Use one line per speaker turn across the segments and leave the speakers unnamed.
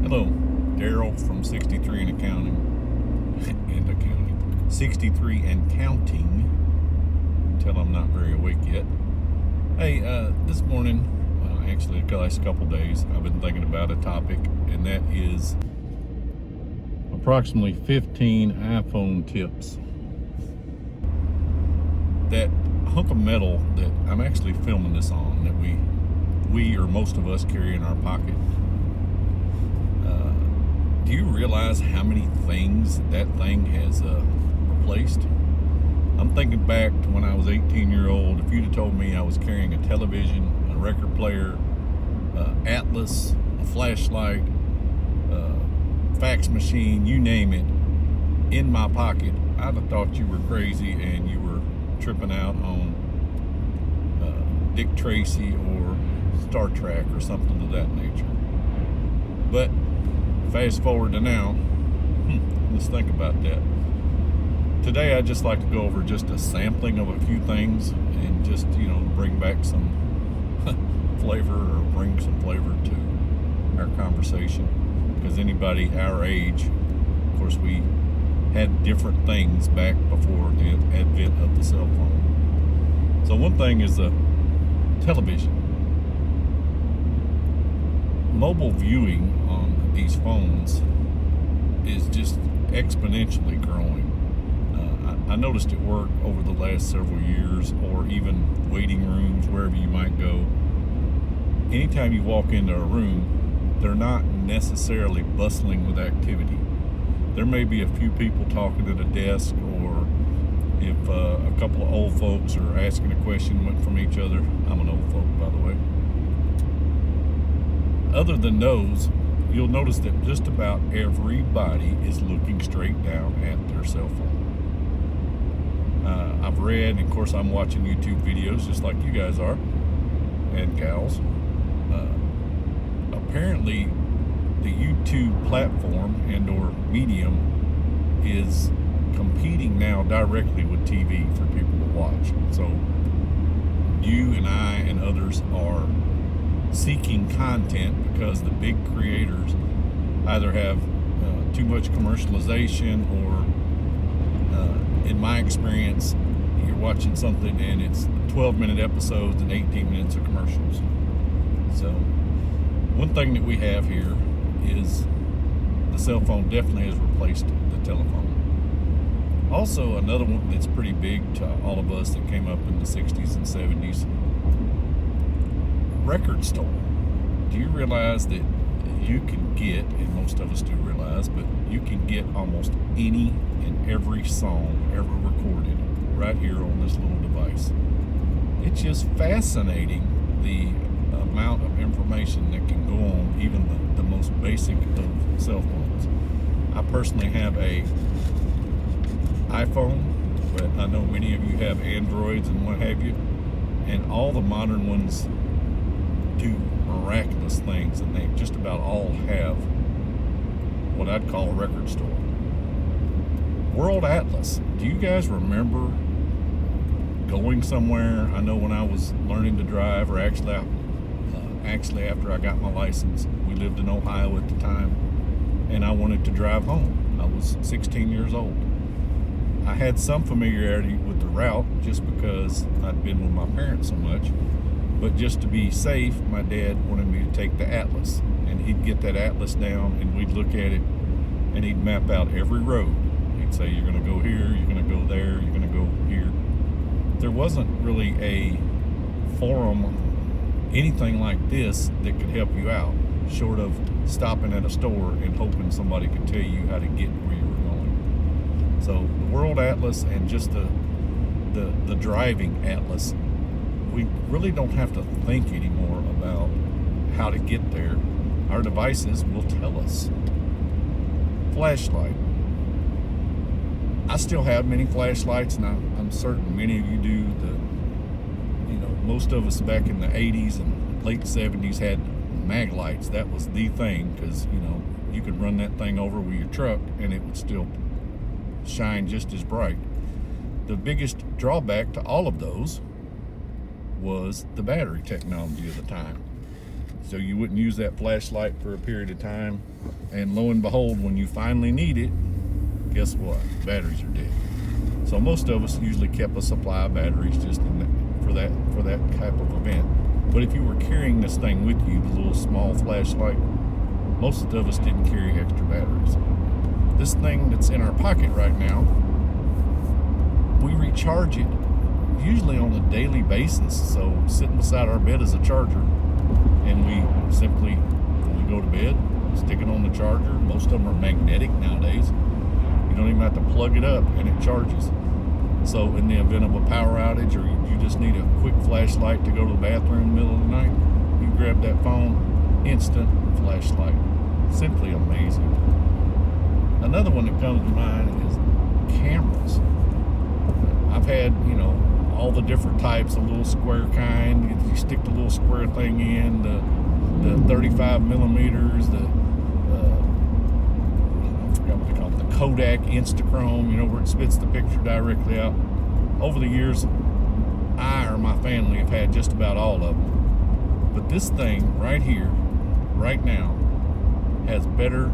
Hello, Daryl from 63 and accounting. 63 and counting. Until I'm not very awake yet. Hey, this morning, actually the last couple days, I've been thinking about a topic, and that is approximately 15 iPhone tips. That hunk of metal that I'm actually filming this on, that we or most of us carry in our pocket. Do you realize how many things that thing has replaced? I'm thinking back to when I was 18-year-old. If you'd have told me I was carrying a television, a record player, atlas, a flashlight, fax machine, you name it, in my pocket, I'd have thought you were crazy and you were tripping out on Dick Tracy or Star Trek or something of that nature. But fast forward to now, let's think about that. Today I'd just like to go over just a sampling of a few things and just, bring back some flavor or bring some flavor to our conversation. Because anybody our age, of course, we had different things back before the advent of the cell phone. So one thing is the television. Mobile viewing on these phones is just exponentially growing. I noticed at work over the last several years, or even waiting rooms, wherever you might go, anytime you walk into a room, they're not necessarily bustling with activity. There may be a few people talking at a desk, or if a couple of old folks are asking a question from each other. I'm an old folk, by the way. Other than those, you'll notice that just about everybody is looking straight down at their cell phone. I've read, and of course I'm watching YouTube videos just like you guys are, and gals. Apparently the YouTube platform and or medium is competing now directly with TV for people to watch. So you and I and others are seeking content because the big creators either have too much commercialization, or in my experience, you're watching something and it's 12-minute episodes and 18 minutes of commercials. So one thing that we have here is the cell phone definitely has replaced the telephone. Also, another one that's pretty big to all of us that came up in the 60s and 70s, record store. Do you realize that you can get, and most of us do realize, but you can get almost any and every song ever recorded right here on this little device? It's just fascinating the amount of information that can go on even the most basic of cell phones. I personally have a iPhone, but I know many of you have Androids and what have you, and all the modern ones do miraculous things, and they just about all have what I'd call a record store. World Atlas. Do you guys remember going somewhere? I know when I was learning to drive, or actually after I got my license, we lived in Ohio at the time, and I wanted to drive home. I was 16 years old. I had some familiarity with the route just because I'd been with my parents so much. But just to be safe, my dad wanted me to take the atlas, and he'd get that atlas down and we'd look at it, and he'd map out every road. He'd say, you're going to go here, you're going to go there, you're going to go here. There wasn't really a forum, anything like this that could help you out, short of stopping at a store and hoping somebody could tell you how to get where you were going. So the World Atlas and just the driving atlas, we really don't have to think anymore about how to get there. Our devices will tell us. Flashlight. I still have many flashlights, and I'm certain many of you do. Most of us back in the 80s and late 70s had mag lights. That was the thing, because you could run that thing over with your truck and it would still shine just as bright. The biggest drawback to all of those was the battery technology of the time. so you wouldn't use that flashlight for a period of time. And lo and behold, when you finally need it, guess what? Batteries are dead. So most of us usually kept a supply of batteries just for that type of event. But if you were carrying this thing with you, the little small flashlight, most of us didn't carry extra batteries. This thing that's in our pocket right now, we recharge it usually on a daily basis. So sitting beside our bed is a charger, and we simply, when we go to bed, stick it on the charger. Most of them are magnetic nowadays. You don't even have to plug it up and it charges. So in the event of a power outage, or you just need a quick flashlight to go to the bathroom in the middle of the night, you grab that phone, instant flashlight. Simply amazing. Another one that comes to mind is cameras. I've had, all the different types, a little square kind. You stick the little square thing in, the 35 millimeters, I forgot what they call it, the Kodak Instachrome, where it spits the picture directly out. Over the years, I or my family have had just about all of them. But this thing right here, right now, has better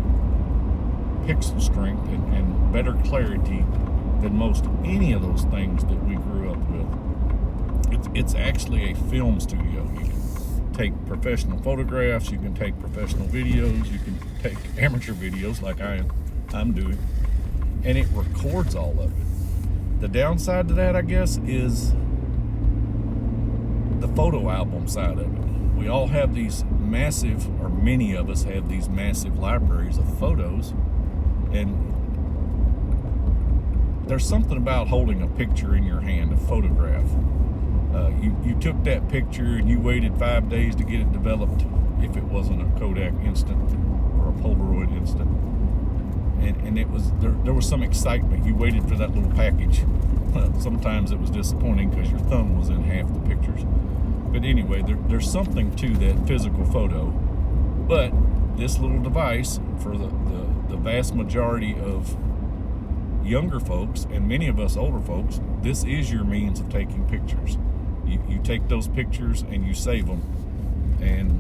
pixel strength and better clarity than most any of those things that we grew up with. It's actually a film studio. You can take professional photographs, you can take professional videos, you can take amateur videos like I'm doing, and it records all of it. The downside to that, I guess, is the photo album side of it. We all have these massive, or many of us have these massive libraries of photos, and there's something about holding a picture in your hand, a photograph. You took that picture and you waited 5 days to get it developed, if it wasn't a Kodak instant or a Polaroid instant. And it was there was some excitement. You waited for that little package. Sometimes it was disappointing because your thumb was in half the pictures. But anyway, there's something to that physical photo. But this little device, for the vast majority of younger folks, and many of us older folks, this is your means of taking pictures. You take those pictures and you save them. And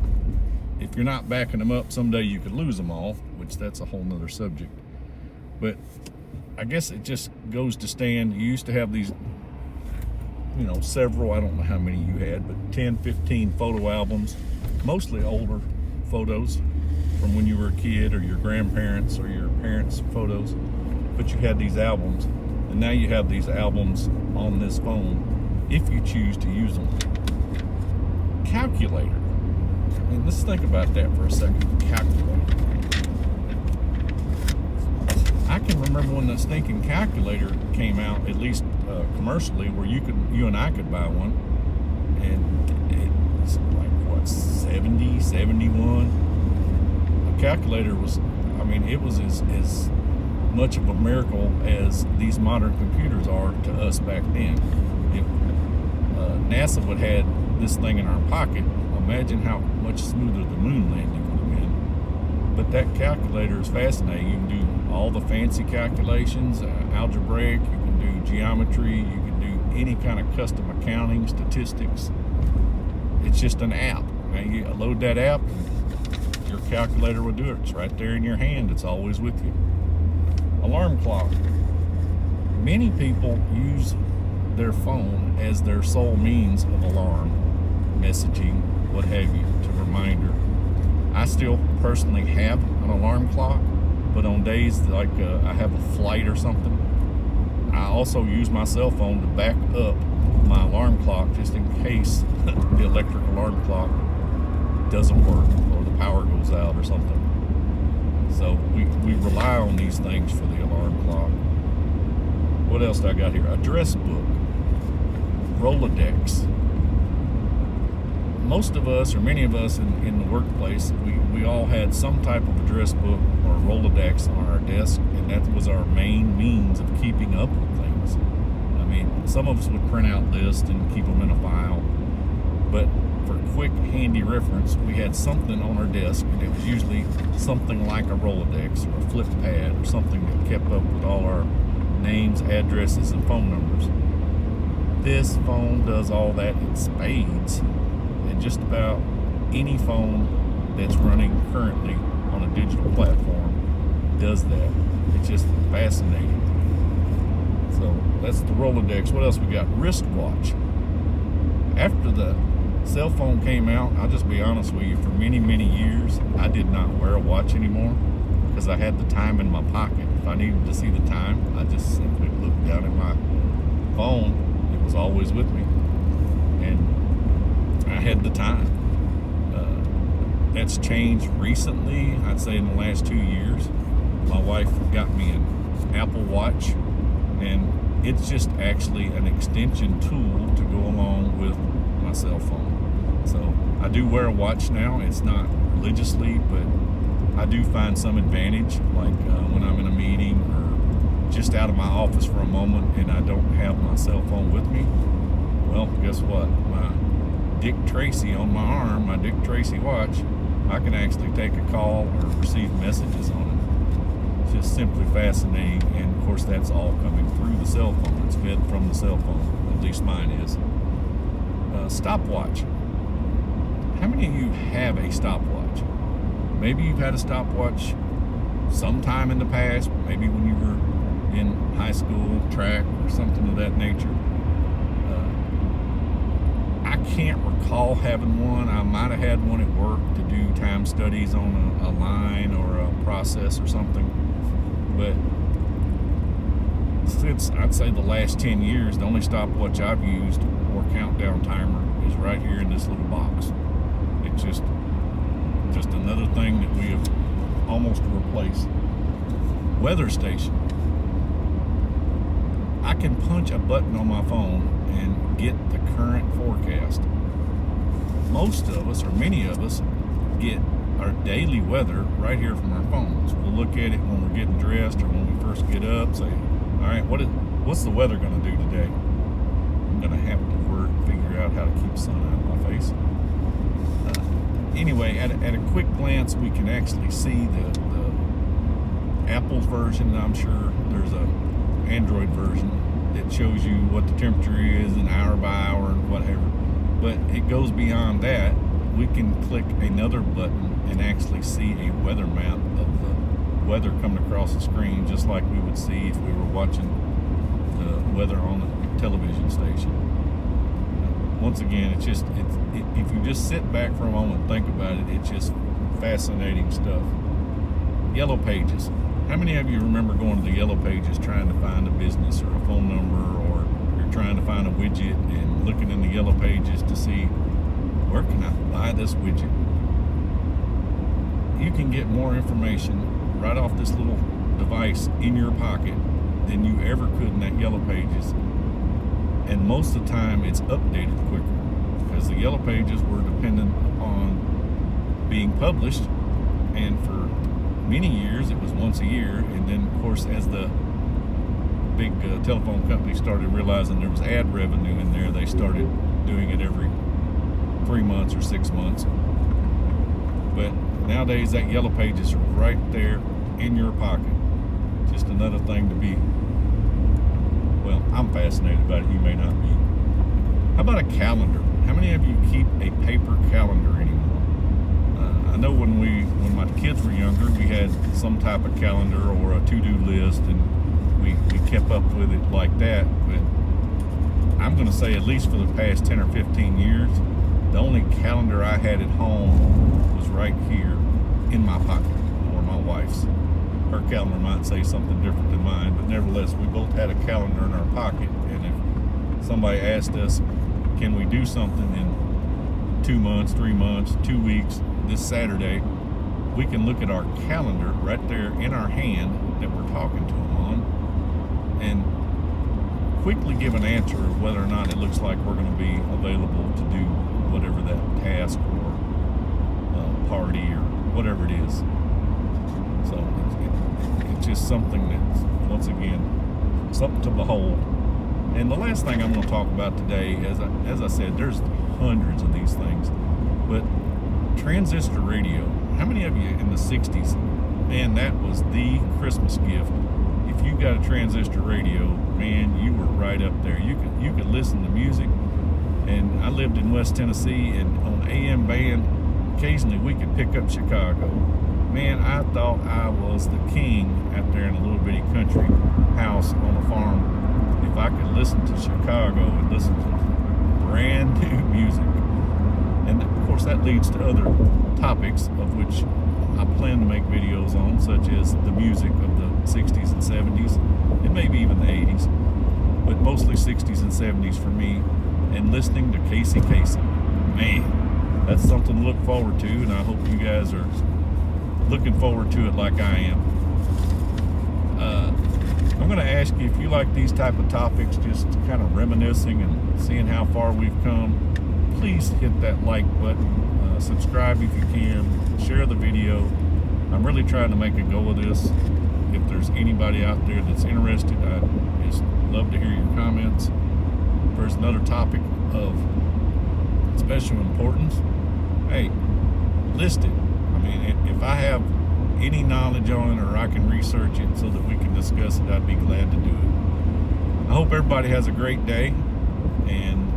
if you're not backing them up, someday you could lose them all, which that's a whole nother subject. But I guess it just goes to stand. You used to have these, several, I don't know how many you had, but 10, 15 photo albums, mostly older photos from when you were a kid, or your grandparents or your parents' photos. But you had these albums, and now you have these albums on this phone if you choose to use them. Calculator. I mean, let's think about that for a second. Calculator. I can remember when the stinking calculator came out, at least commercially, where you and I could buy one, and it's like what, 70, 71. A calculator was, it was as much of a miracle as these modern computers are to us back then. If NASA would have had this thing in our pocket, imagine how much smoother the moon landing would have been. But that calculator is fascinating. You can do all the fancy calculations, algebraic, you can do geometry, you can do any kind of custom accounting, statistics. It's just an app. Now you load that app, and your calculator will do it. It's right there in your hand. It's always with you. Alarm clock. Many people use their phone as their sole means of alarm, messaging, what have you, to reminder. I still personally have an alarm clock, but on days like I have a flight or something, I also use my cell phone to back up my alarm clock just in case the electric alarm clock doesn't work or the power goes out or something. So we rely on these things for the alarm clock. What else do I got here? Address book, Rolodex. Most of us, or many of us in the workplace, we all had some type of address book or Rolodex on our desk, and that was our main means of keeping up with things. Some of us would print out lists and keep them in a file, but for quick, handy reference, we had something on our desk, and it was usually something like a Rolodex or a flip pad or something that kept up with all our names, addresses, and phone numbers. This phone does all that in spades, and just about any phone that's running currently on a digital platform does that. It's just fascinating. So that's the Rolodex. What else we got? Wristwatch. After the cell phone came out, I'll just be honest with you, for many, many years, I did not wear a watch anymore because I had the time in my pocket. If I needed to see the time, I just simply looked down at my phone. It was always with me. And I had the time. That's changed recently, I'd say in the last 2 years. My wife got me an Apple Watch, and it's just actually an extension tool to go along with my cell phone. So I do wear a watch now. It's not religiously, but I do find some advantage, like when I'm in a meeting or just out of my office for a moment and I don't have my cell phone with me. Well, guess what? My Dick Tracy on my arm, my Dick Tracy watch, I can actually take a call or receive messages on it. It's just simply fascinating, and of course that's all coming through the cell phone. It's fed from the cell phone, at least mine is. Stopwatch. How many of you have a stopwatch? Maybe you've had a stopwatch sometime in the past, maybe when you were in high school, track, or something of that nature. I can't recall having one. I might have had one at work to do time studies on a line or a process or something. But since I'd say the last 10 years, the only stopwatch I've used or countdown timer is right here in this little box. It's just another thing that we have almost replaced. Weather station. I can punch a button on my phone and get the current forecast. Most of us, or many of us, get our daily weather right here from our phones. We'll look at it when we're getting dressed or when we first get up, say, all right, what's the weather going to do today? I'm going to have to figure out how to keep sun out of my face. Anyway, at a quick glance, we can actually see the Apple's version. I'm sure there's a Android version that shows you what the temperature is in hour by hour and whatever. But it goes beyond that. We can click another button and actually see a weather map of the weather coming across the screen, just like we would see if we were watching the weather on a television station. Once again, if you just sit back for a moment and think about it, it's just fascinating stuff. Yellow pages. How many of you remember going to the Yellow Pages trying to find a business or a phone number, or you're trying to find a widget and looking in the Yellow Pages to see where can I buy this widget? You can get more information right off this little device in your pocket than you ever could in that Yellow Pages. And most of the time it's updated quicker because the Yellow Pages were dependent upon being published, and for many years it was once a year, and then of course as the big telephone companies started realizing there was ad revenue in there, they started doing it every 3 months or 6 months. But nowadays that Yellow Pages is right there in your pocket. Just another thing to be, well, I'm fascinated about it. You may not be. How about a calendar? How many of you keep a paper calendar anymore? I know when my kids were younger, we had some type of calendar or a to-do list, and we kept up with it like that. But I'm going to say at least for the past 10 or 15 years, the only calendar I had at home was right here in my pocket, or my wife's. Her calendar might say something different than mine, but nevertheless, we both had a calendar in our pocket. And if somebody asked us, can we do something in 2 months, 3 months, 2 weeks, this Saturday, we can look at our calendar right there in our hand that we're talking to them on and quickly give an answer of whether or not it looks like we're going to be available to do whatever that task or party or whatever it is. So it's just something that's, once again, something to behold. And the last thing I'm going to talk about today, as I said, there's hundreds of these things, but transistor radio. How many of you in the 60s, man, that was the Christmas gift. If you got a transistor radio, man, you were right up there. You could listen to music. And I lived in West Tennessee, and on AM band, occasionally we could pick up Chicago. Man, I thought I was the king out there in a little bitty country house on a farm if I could listen to Chicago and listen to brand new music. And of course that leads to other topics of which I plan to make videos on, such as the music of the 60s and 70s, and maybe even the 80s, but mostly 60s and 70s for me, and listening to Casey. Man, that's something to look forward to, and I hope you guys are looking forward to it like I am. I'm going to ask you if you like these type of topics, just kind of reminiscing and seeing how far we've come. Please hit that like button, subscribe if you can, share the video. I'm really trying to make a go of this. If there's anybody out there that's interested, I'd just love to hear your comments. If there's another topic of special importance, hey, list it. I mean, if I have any knowledge on it or I can research it so that we can discuss it, I'd be glad to do it. I hope everybody has a great day, and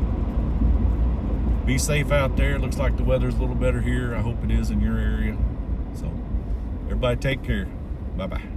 be safe out there. It looks like the weather's a little better here. I hope it is in your area. So everybody take care. Bye-bye.